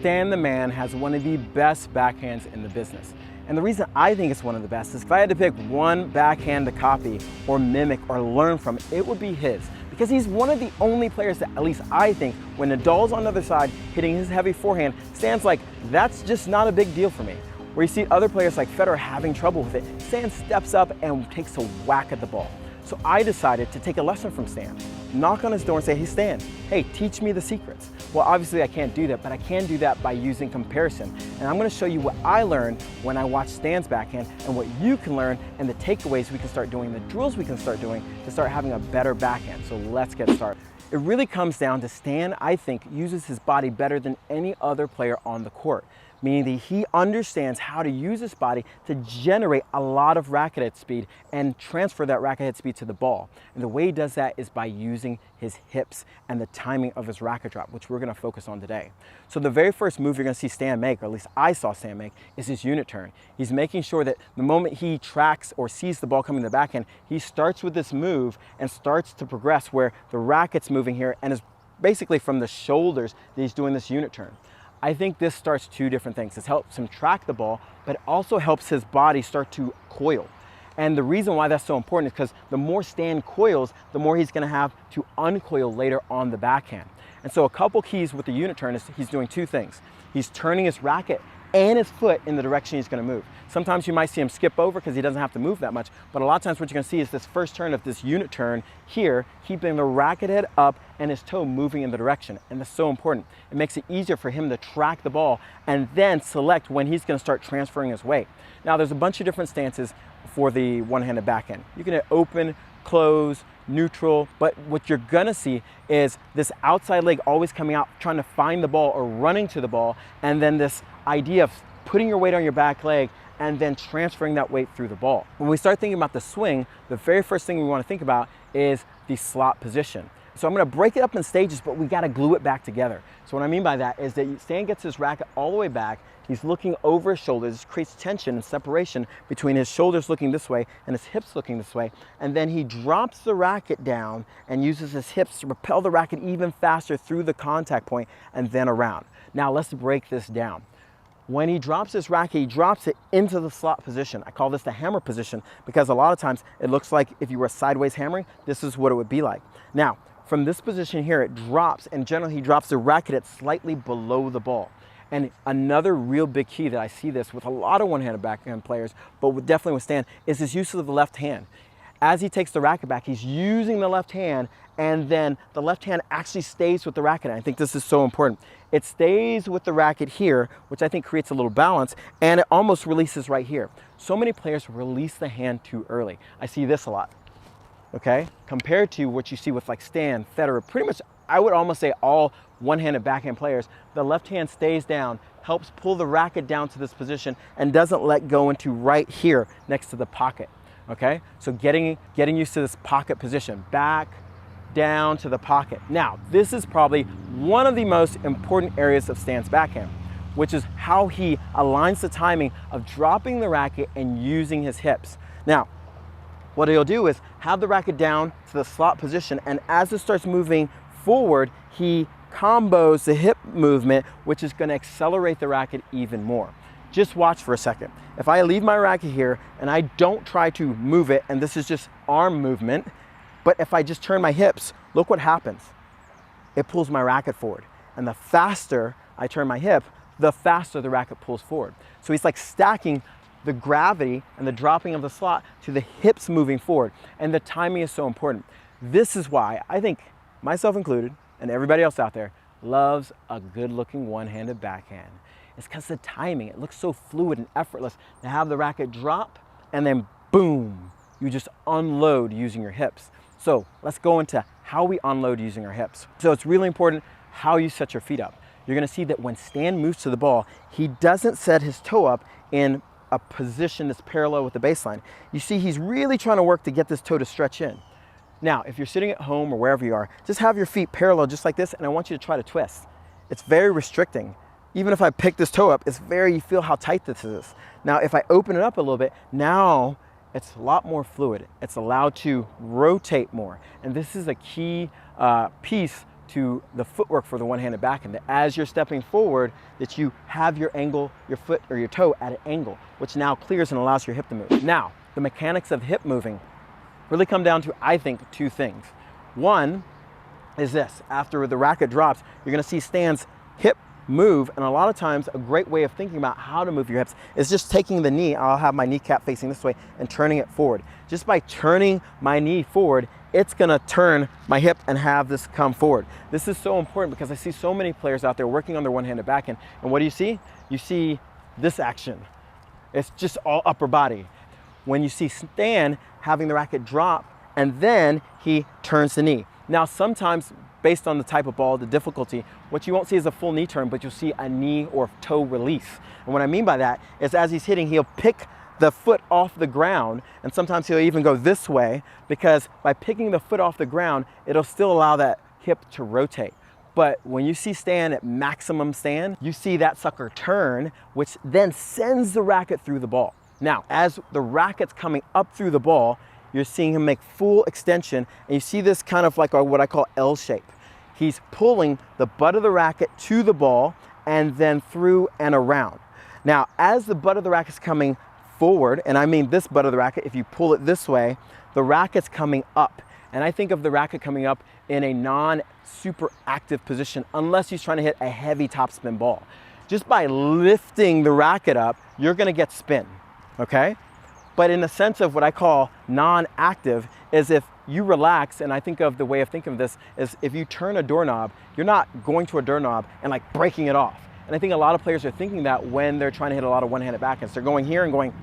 Stan the Man has one of the best backhands in the business. And the reason I think it's one of the best is if I had to pick one backhand to copy or mimic or learn from, it would be his. Because he's one of the only players that, at least I think, when Nadal's on the other side hitting his heavy forehand, Stan's like, that's just not a big deal for me. Where you see other players like Federer having trouble with it, Stan steps up and takes a whack at the ball. So I decided to take a lesson from Stan, knock on his door and say, hey Stan, hey, teach me the secrets. Well, obviously I can't do that, but I can do that by using comparison. And I'm gonna show you what I learned when I watched Stan's backhand and what you can learn and the takeaways we can start doing, the drills we can start doing to start having a better backhand. So let's get started. It really comes down to Stan, I think, uses his body better than any other player on the court. Meaning that he understands how to use his body to generate a lot of racket head speed and transfer that racket head speed to the ball. And the way he does that is by using his hips and the timing of his racket drop, which we're gonna focus on today. So the very first move you're gonna see Stan make, or at least I saw Stan make, is his unit turn. He's making sure that the moment he tracks or sees the ball coming to the backhand, he starts with this move and starts to progress where the racket's moving here and is basically from the shoulders that he's doing this unit turn. I think this starts two different things. This helps him track the ball, but it also helps his body start to coil. And the reason why that's so important is because the more Stan coils, the more he's gonna have to uncoil later on the backhand. And so a couple keys with the unit turn is he's doing two things. He's turning his racket and his foot in the direction he's gonna move. Sometimes you might see him skip over because he doesn't have to move that much, but a lot of times what you're gonna see is this first turn of this unit turn here, keeping the racket head up and his toe moving in the direction. And that's so important. It makes it easier for him to track the ball and then select when he's gonna start transferring his weight. Now there's a bunch of different stances for the one-handed backhand. You can open, close, neutral, but what you're gonna see is this outside leg always coming out, trying to find the ball or running to the ball, and then this idea of putting your weight on your back leg and then transferring that weight through the ball. When we start thinking about the swing, the very first thing we wanna think about is the slot position. So I'm gonna break it up in stages, but we gotta glue it back together. So what I mean by that is that Stan gets his racket all the way back, he's looking over his shoulders, this creates tension and separation between his shoulders looking this way and his hips looking this way, and then he drops the racket down and uses his hips to propel the racket even faster through the contact point and then around. Now let's break this down. When he drops his racket, he drops it into the slot position. I call this the hammer position because a lot of times it looks like if you were sideways hammering, this is what it would be like. Now, from this position here, it drops, and generally he drops the racket at slightly below the ball. And another real big key that I see this with a lot of one-handed backhand players, but definitely with Stan, is his use of the left hand. As he takes the racket back, he's using the left hand, and then the left hand actually stays with the racket. And I think this is so important. It stays with the racket here, which I think creates a little balance, and it almost releases right here. So many players release the hand too early. I see this a lot, okay? Compared to what you see with like Stan, Federer, pretty much, I would almost say all one-handed backhand players, the left hand stays down, helps pull the racket down to this position, and doesn't let go into right here next to the pocket. Okay, so getting used to this pocket position, back, down to the pocket. Now, this is probably one of the most important areas of Stan's backhand, which is how he aligns the timing of dropping the racket and using his hips. Now, what he'll do is have the racket down to the slot position, and as it starts moving forward, he combos the hip movement, which is gonna accelerate the racket even more. Just watch for a second. If I leave my racket here and I don't try to move it, and this is just arm movement, but if I just turn my hips, look what happens. It pulls my racket forward. And the faster I turn my hip, the faster the racket pulls forward. So he's like stacking the gravity and the dropping of the slot to the hips moving forward. And the timing is so important. This is why I think, myself included, and everybody else out there, loves a good-looking one-handed backhand. It's because the timing, it looks so fluid and effortless to have the racket drop and then boom, you just unload using your hips. So let's go into how we unload using our hips. So it's really important how you set your feet up. You're gonna see that when Stan moves to the ball, he doesn't set his toe up in a position that's parallel with the baseline. You see, he's really trying to work to get this toe to stretch in. Now, if you're sitting at home or wherever you are, just have your feet parallel just like this, and I want you to try to twist. It's very restricting. Even if I pick this toe up, you feel how tight this is. Now, if I open it up a little bit, now it's a lot more fluid. It's allowed to rotate more. And this is a key piece to the footwork for the one-handed backhand, that as you're stepping forward, that you have your angle, your foot or your toe at an angle, which now clears and allows your hip to move. Now, the mechanics of hip moving really come down to, I think, two things. One is this: after the racket drops, you're gonna see Stan's hip move, and a lot of times a great way of thinking about how to move your hips is just taking the knee, I'll have my kneecap facing this way, and turning it forward. Just by turning my knee forward, it's gonna turn my hip and have this come forward. This is so important because I see so many players out there working on their one-handed backhand, and what do? You see this action. It's just all upper body. When you see Stan having the racket drop, and then he turns the knee. Now, sometimes, based on the type of ball, the difficulty, what you won't see is a full knee turn, but you'll see a knee or toe release. And what I mean by that is, as he's hitting, he'll pick the foot off the ground, and sometimes he'll even go this way, because by picking the foot off the ground, it'll still allow that hip to rotate. But when you see Stan at maximum stand, you see that sucker turn, which then sends the racket through the ball. Now, as the racket's coming up through the ball, you're seeing him make full extension, and you see this kind of like what I call L shape. He's pulling the butt of the racket to the ball and then through and around. Now, as the butt of the racket's coming forward, and I mean this butt of the racket, if you pull it this way, the racket's coming up. And I think of the racket coming up in a non-super active position, unless he's trying to hit a heavy topspin ball. Just by lifting the racket up, you're gonna get spin, okay? But in the sense of what I call non-active is if you relax, and I think of the way of thinking of this is if you turn a doorknob, you're not going to a doorknob and like breaking it off. And I think a lot of players are thinking that when they're trying to hit a lot of one-handed backhands. They're going here and going,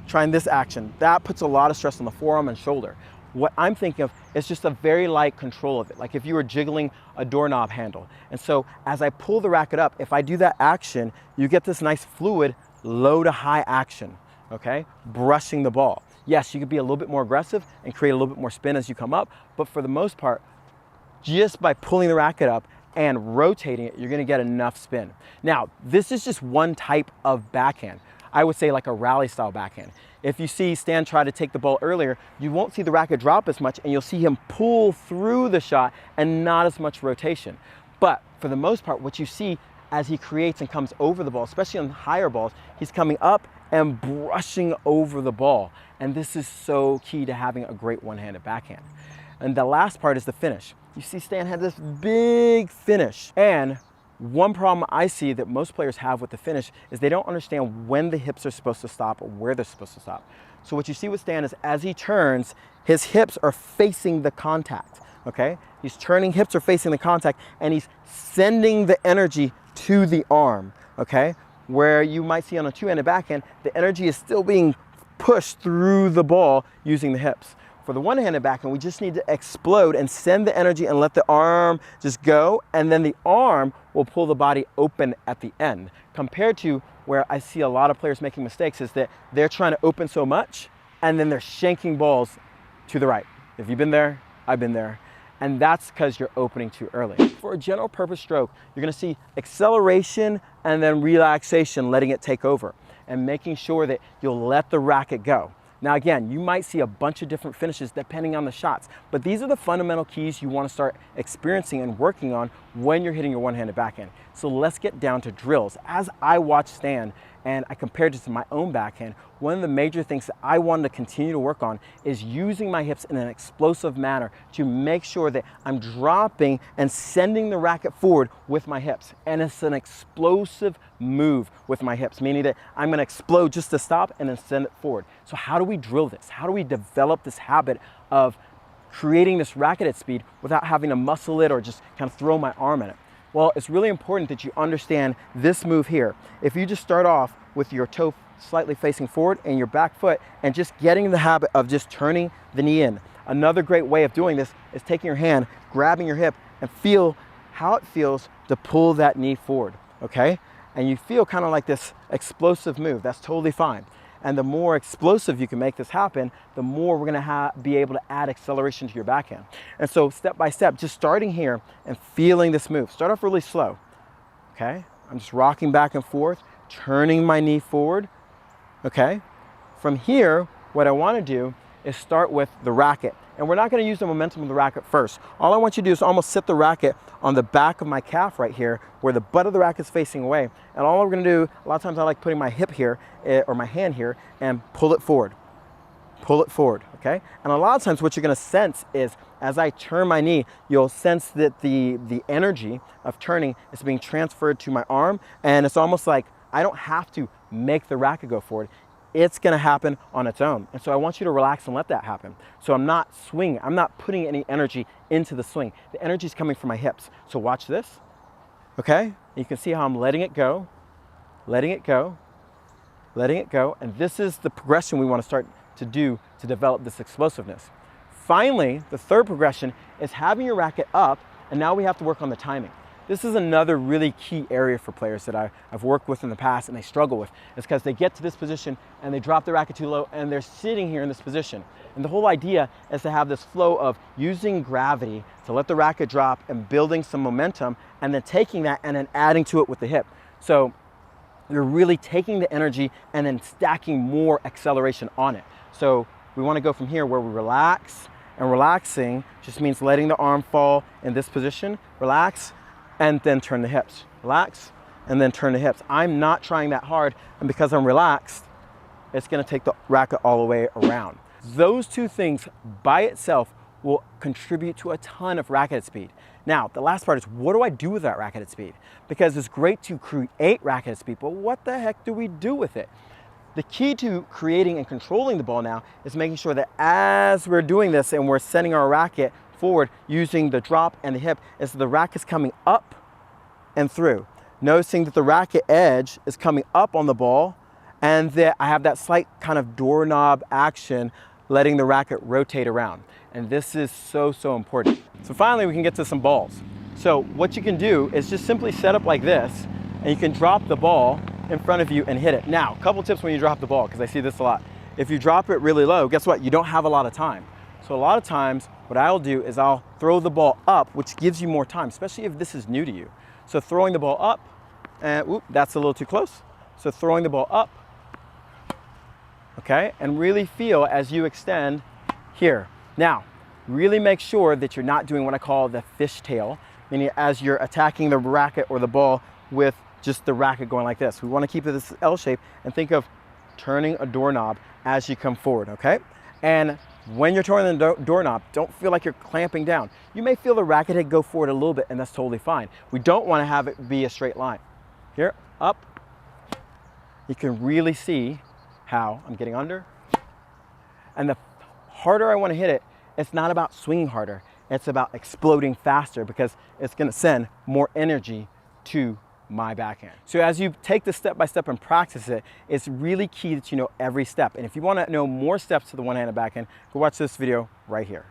trying this action. That puts a lot of stress on the forearm and shoulder. What I'm thinking of is just a very light control of it, like if you were jiggling a doorknob handle. And so as I pull the racket up, if I do that action, you get this nice fluid low to high action. Okay, brushing the ball. Yes, you could be a little bit more aggressive and create a little bit more spin as you come up, but for the most part, just by pulling the racket up and rotating it, you're gonna get enough spin. Now, this is just one type of backhand. I would say like a rally style backhand. If you see Stan try to take the ball earlier, you won't see the racket drop as much, and you'll see him pull through the shot and not as much rotation. But for the most part, what you see as he creates and comes over the ball, especially on higher balls, he's coming up and brushing over the ball. And this is so key to having a great one-handed backhand. And the last part is the finish. You see Stan had this big finish. And one problem I see that most players have with the finish is they don't understand when the hips are supposed to stop or where they're supposed to stop. So what you see with Stan is as he turns, his hips are facing the contact, okay? He's turning, hips are facing the contact, and he's sending the energy to the arm, okay? Where you might see on a two-handed backhand, the energy is still being pushed through the ball using the hips. For the one-handed backhand, we just need to explode and send the energy and let the arm just go, and then the arm will pull the body open at the end. Compared to where I see a lot of players making mistakes is that they're trying to open so much, and then they're shanking balls to the right. If you've been there, I've been there. And that's because you're opening too early. For a general purpose stroke, you're gonna see acceleration and then relaxation, letting it take over, and making sure that you'll let the racket go. Now again, you might see a bunch of different finishes depending on the shots, but these are the fundamental keys you want to start experiencing and working on when you're hitting your one-handed backhand. So let's get down to drills. As I watch Stan and I compared it to my own backhand, one of the major things that I wanted to continue to work on is using my hips in an explosive manner to make sure that I'm dropping and sending the racket forward with my hips. And it's an explosive move with my hips, meaning that I'm gonna explode just to stop and then send it forward. So how do we drill this? How do we develop this habit of creating this racket at speed without having to muscle it or just kind of throw my arm in it? Well, it's really important that you understand this move here. If you just start off with your toe slightly facing forward and your back foot and just getting the habit of just turning the knee in. Another great way of doing this is taking your hand, grabbing your hip, and feel how it feels to pull that knee forward, okay? And you feel kind of like this explosive move. That's totally fine. And the more explosive you can make this happen, the more we're gonna be able to add acceleration to your backhand. And so step by step, just starting here and feeling this move. Start off really slow, okay? I'm just rocking back and forth, turning my knee forward, okay? From here, what I wanna do is start with the racket. And we're not going to use the momentum of the racket first. All I want you to do is almost sit the racket on the back of my calf right here, where the butt of the racket is facing away. And all we're going to do, a lot of times I like putting my hip here, or my hand here, and pull it forward. Pull it forward, okay? And a lot of times what you're going to sense is, as I turn my knee, you'll sense that the energy of turning is being transferred to my arm, and it's almost like I don't have to make the racket go forward. It's going to happen on its own. And so I want you to relax and let that happen. So I'm not swinging. I'm not putting any energy into the swing. The energy is coming from my hips. So watch this, okay? You can see how I'm letting it go, letting it go, letting it go. And this is the progression we want to start to do to develop this explosiveness. Finally, the third progression is having your racket up, and now we have to work on the timing. This is another really key area for players that I've worked with in the past and they struggle with. It's because they get to this position and they drop the racket too low and they're sitting here in this position. And the whole idea is to have this flow of using gravity to let the racket drop and building some momentum, and then taking that and then adding to it with the hip. So you're really taking the energy and then stacking more acceleration on it. So we want to go from here where we relax, and relaxing just means letting the arm fall in this position, relax, and then turn the hips. Relax, and then turn the hips. I'm not trying that hard, and because I'm relaxed, it's gonna take the racket all the way around. Those two things by itself will contribute to a ton of racketed speed. Now, the last part is, what do I do with that racketed speed? Because it's great to create racketed speed, but what the heck do we do with it? The key to creating and controlling the ball now is making sure that as we're doing this and we're sending our racket forward using the drop and the hip, is the racket is coming up and through. Noticing that the racket edge is coming up on the ball, and that I have that slight kind of doorknob action, letting the racket rotate around. And this is so, so important. So finally, we can get to some balls. So what you can do is just simply set up like this, and you can drop the ball in front of you and hit it. Now, a couple tips when you drop the ball, because I see this a lot. If you drop it really low, guess what? You don't have a lot of time. So a lot of times, what I'll do is I'll throw the ball up, which gives you more time, especially if this is new to you. So throwing the ball up, and whoop, that's a little too close. So throwing the ball up, okay? And really feel as you extend here. Now, really make sure that you're not doing what I call the fishtail, meaning as you're attacking the racket or the ball with just the racket going like this. We want to keep it this L shape, and think of turning a doorknob as you come forward, okay? And when you're turning the doorknob, don't feel like you're clamping down. You may feel the racket head go forward a little bit, and that's totally fine. We don't want to have it be a straight line. Here, up. You can really see how I'm getting under. And the harder I want to hit it, it's not about swinging harder. It's about exploding faster, because it's going to send more energy to my backhand. So as you take this step by step and practice it, it's really key that you know every step. And if you want to know more steps to the one-handed backhand, go watch this video right here.